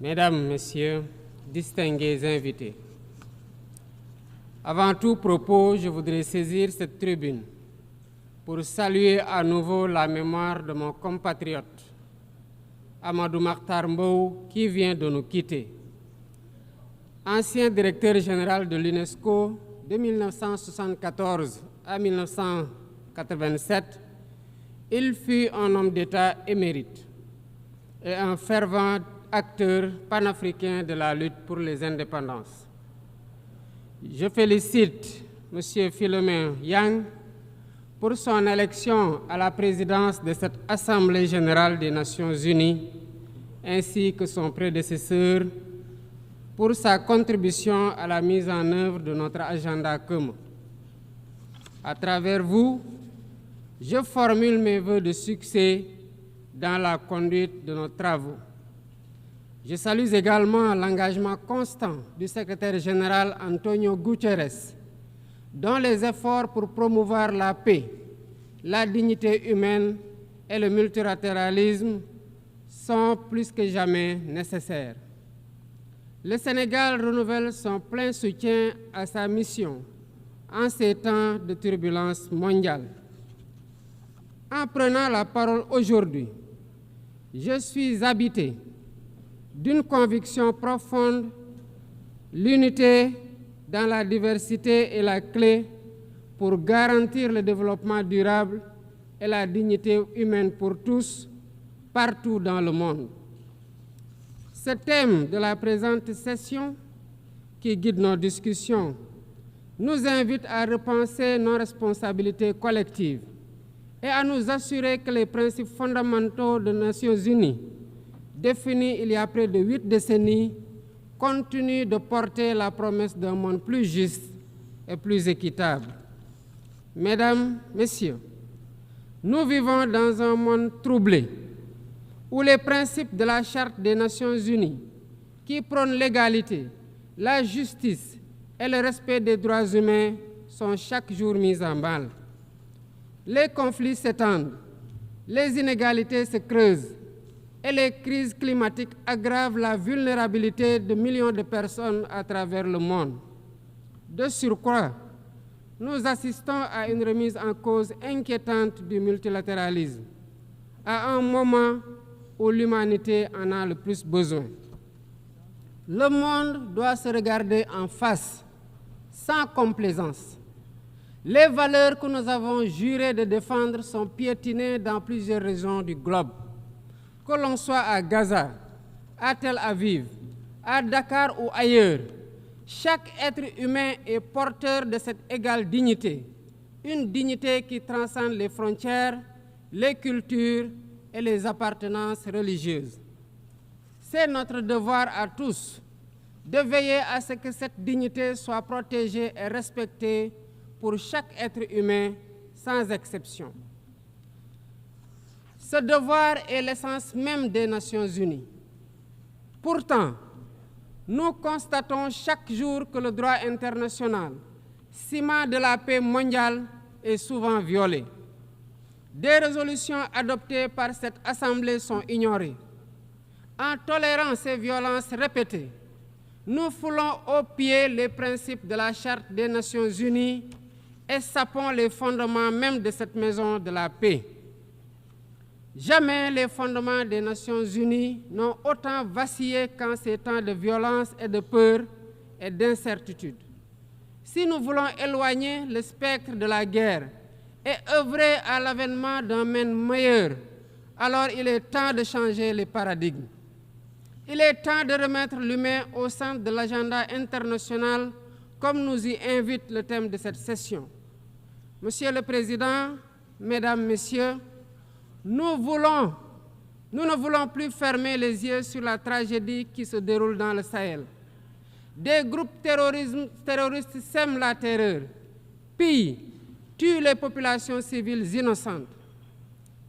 Mesdames, Messieurs, distingués invités, avant tout propos, je voudrais saisir cette tribune pour saluer à nouveau la mémoire de mon compatriote, Amadou Makhtar Mbow, qui vient de nous quitter. Ancien directeur général de l'UNESCO de 1974 à 1987, il fut un homme d'État émérite et un fervent acteur panafricain de la lutte pour les indépendances. Je félicite M. Philomène Yang pour son élection à la présidence de cette Assemblée générale des Nations unies, ainsi que son prédécesseur pour sa contribution à la mise en œuvre de notre agenda commun. À travers vous, je formule mes vœux de succès dans la conduite de nos travaux. Je salue également l'engagement constant du secrétaire général Antonio Guterres, dont les efforts pour promouvoir la paix, la dignité humaine et le multilatéralisme sont plus que jamais nécessaires. Le Sénégal renouvelle son plein soutien à sa mission en ces temps de turbulence mondiale. En prenant la parole aujourd'hui, je suis habité d'une conviction profonde: l'unité dans la diversité est la clé pour garantir le développement durable et la dignité humaine pour tous, partout dans le monde. Ce thème de la présente session, qui guide nos discussions, nous invite à repenser nos responsabilités collectives et à nous assurer que les principes fondamentaux des Nations unies, définis il y a près de 8 décennies, continuent de porter la promesse d'un monde plus juste et plus équitable. Mesdames, Messieurs, nous vivons dans un monde troublé, où les principes de la Charte des Nations unies, qui prônent l'égalité, la justice et le respect des droits humains, sont chaque jour mis en mal. Les conflits s'étendent, les inégalités se creusent et les crises climatiques aggravent la vulnérabilité de millions de personnes à travers le monde. De surcroît, nous assistons à une remise en cause inquiétante du multilatéralisme, à un moment où l'humanité en a le plus besoin. Le monde doit se regarder en face, sans complaisance. Les valeurs que nous avons juré de défendre sont piétinées dans plusieurs régions du globe. Que l'on soit à Gaza, à Tel Aviv, à Dakar ou ailleurs, chaque être humain est porteur de cette égale dignité, une dignité qui transcende les frontières, les cultures et les appartenances religieuses. C'est notre devoir à tous de veiller à ce que cette dignité soit protégée et respectée pour chaque être humain, sans exception. Ce devoir est l'essence même des Nations unies. Pourtant, nous constatons chaque jour que le droit international, ciment de la paix mondiale, est souvent violé. Des résolutions adoptées par cette Assemblée sont ignorées. En tolérant ces violences répétées, nous foulons aux pieds les principes de la Charte des Nations unies et sapons les fondements même de cette maison de la paix. Jamais les fondements des Nations unies n'ont autant vacillé qu'en ces temps de violence et de peur et d'incertitude. Si nous voulons éloigner le spectre de la guerre et œuvrer à l'avènement d'un monde meilleur, alors il est temps de changer les paradigmes. Il est temps de remettre l'humain au centre de l'agenda international, comme nous y invite le thème de cette session. Monsieur le Président, Mesdames, Messieurs, nous ne voulons plus fermer les yeux sur la tragédie qui se déroule dans le Sahel. Des groupes terroristes sèment la terreur, pillent, tuent les populations civiles innocentes.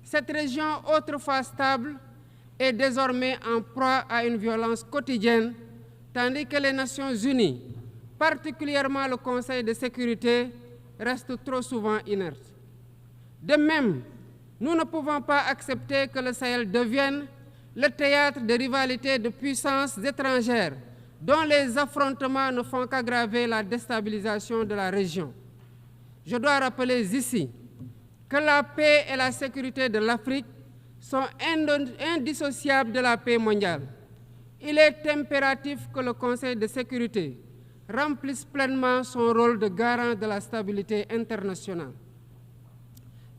Cette région, autrefois stable, est désormais en proie à une violence quotidienne, tandis que les Nations unies, particulièrement le Conseil de sécurité, restent trop souvent inertes. De même, nous ne pouvons pas accepter que le Sahel devienne le théâtre de rivalités de puissances étrangères dont les affrontements ne font qu'aggraver la déstabilisation de la région. Je dois rappeler ici que la paix et la sécurité de l'Afrique sont indissociables de la paix mondiale. Il est impératif que le Conseil de sécurité remplisse pleinement son rôle de garant de la stabilité internationale.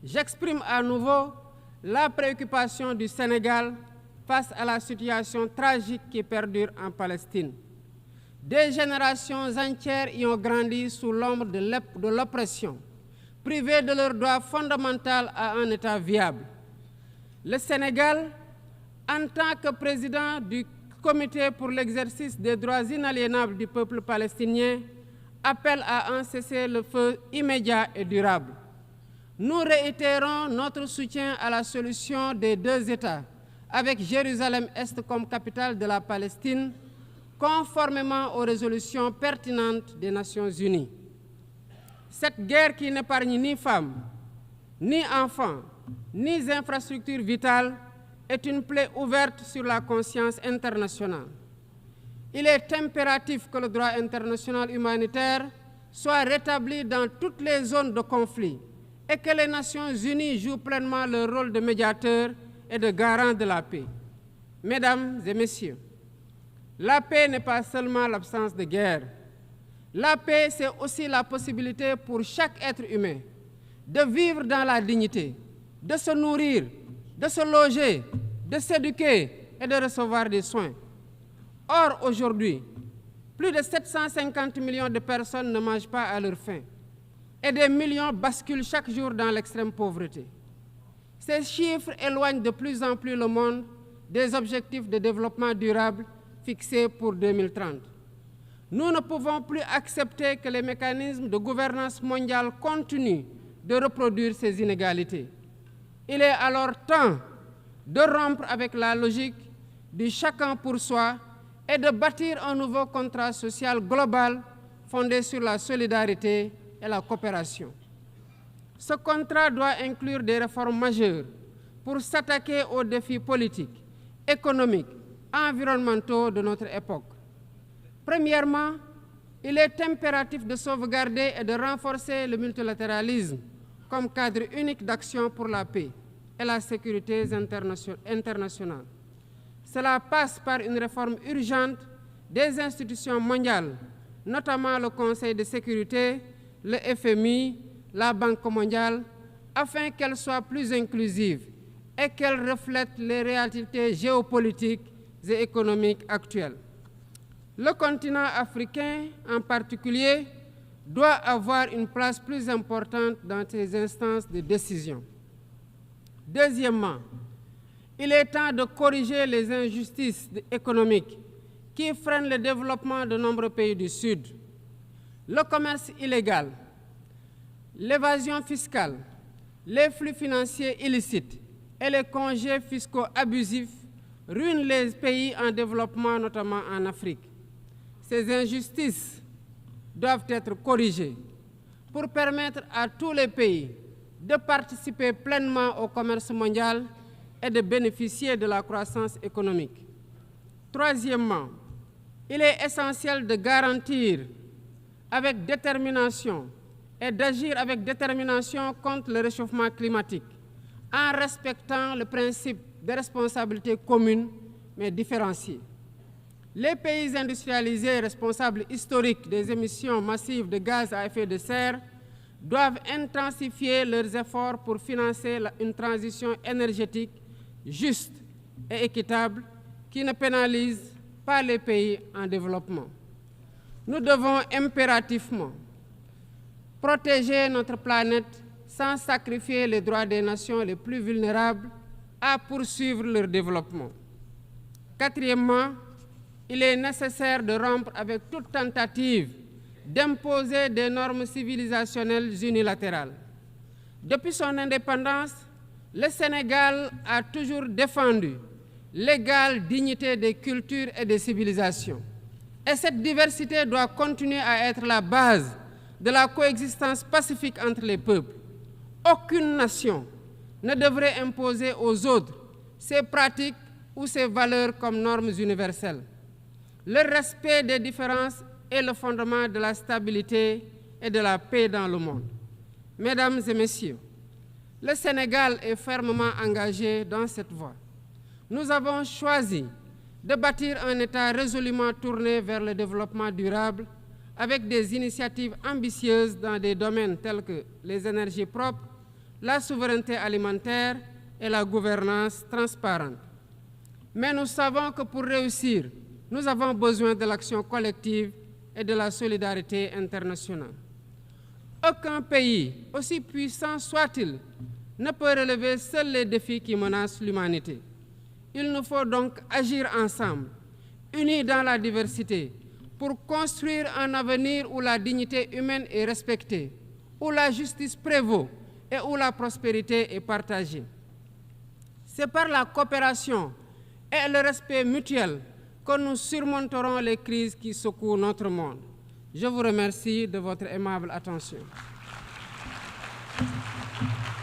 J'exprime à nouveau la préoccupation du Sénégal face à la situation tragique qui perdure en Palestine. Des générations entières y ont grandi sous l'ombre de l'oppression, privées de leur droit fondamental à un État viable. Le Sénégal, en tant que président du Comité pour l'exercice des droits inaliénables du peuple palestinien, appelle à un cessez-le-feu immédiat et durable. Nous réitérons notre soutien à la solution des deux États, avec Jérusalem-Est comme capitale de la Palestine, conformément aux résolutions pertinentes des Nations unies. Cette guerre qui n'épargne ni femmes, ni enfants, ni infrastructures vitales est une plaie ouverte sur la conscience internationale. Il est impératif que le droit international humanitaire soit rétabli dans toutes les zones de conflit et que les Nations unies jouent pleinement leur rôle de médiateur et de garant de la paix. Mesdames et messieurs, la paix n'est pas seulement l'absence de guerre. La paix, c'est aussi la possibilité pour chaque être humain de vivre dans la dignité, de se nourrir, de se loger, de s'éduquer et de recevoir des soins. Or, aujourd'hui, plus de 750 millions de personnes ne mangent pas à leur faim et des millions basculent chaque jour dans l'extrême pauvreté. Ces chiffres éloignent de plus en plus le monde des objectifs de développement durable fixés pour 2030. Nous ne pouvons plus accepter que les mécanismes de gouvernance mondiale continuent de reproduire ces inégalités. Il est alors temps de rompre avec la logique du chacun pour soi et de bâtir un nouveau contrat social global fondé sur la solidarité et la coopération. Ce contrat doit inclure des réformes majeures pour s'attaquer aux défis politiques, économiques, environnementaux de notre époque. Premièrement, il est impératif de sauvegarder et de renforcer le multilatéralisme comme cadre unique d'action pour la paix et la sécurité internationale. Cela passe par une réforme urgente des institutions mondiales, notamment le Conseil de sécurité, le FMI, la Banque mondiale, afin qu'elles soient plus inclusives et qu'elles reflètent les réalités géopolitiques et économiques actuelles. Le continent africain, en particulier, doit avoir une place plus importante dans ces instances de décision. Deuxièmement, il est temps de corriger les injustices économiques qui freinent le développement de nombreux pays du Sud. Le commerce illégal, l'évasion fiscale, les flux financiers illicites et les congés fiscaux abusifs ruinent les pays en développement, notamment en Afrique. Ces injustices doivent être corrigées pour permettre à tous les pays de participer pleinement au commerce mondial et de bénéficier de la croissance économique. Troisièmement, il est essentiel de garantir avec détermination et d'agir avec détermination contre le réchauffement climatique en respectant le principe de responsabilité commune mais différenciée. Les pays industrialisés responsables historiques des émissions massives de gaz à effet de serre doivent intensifier leurs efforts pour financer une transition énergétique juste et équitable qui ne pénalise pas les pays en développement. Nous devons impérativement protéger notre planète sans sacrifier les droits des nations les plus vulnérables à poursuivre leur développement. Quatrièmement, il est nécessaire de rompre avec toute tentative d'imposer des normes civilisationnelles unilatérales. Depuis son indépendance, le Sénégal a toujours défendu l'égale dignité des cultures et des civilisations. Et cette diversité doit continuer à être la base de la coexistence pacifique entre les peuples. Aucune nation ne devrait imposer aux autres ses pratiques ou ses valeurs comme normes universelles. Le respect des différences est le fondement de la stabilité et de la paix dans le monde. Mesdames et messieurs, le Sénégal est fermement engagé dans cette voie. Nous avons choisi de bâtir un État résolument tourné vers le développement durable avec des initiatives ambitieuses dans des domaines tels que les énergies propres, la souveraineté alimentaire et la gouvernance transparente. Mais nous savons que pour réussir, nous avons besoin de l'action collective et de la solidarité internationale. Aucun pays, aussi puissant soit-il, ne peut relever seuls les défis qui menacent l'humanité. Il nous faut donc agir ensemble, unis dans la diversité, pour construire un avenir où la dignité humaine est respectée, où la justice prévaut et où la prospérité est partagée. C'est par la coopération et le respect mutuel que nous surmonterons les crises qui secouent notre monde. Je vous remercie de votre aimable attention.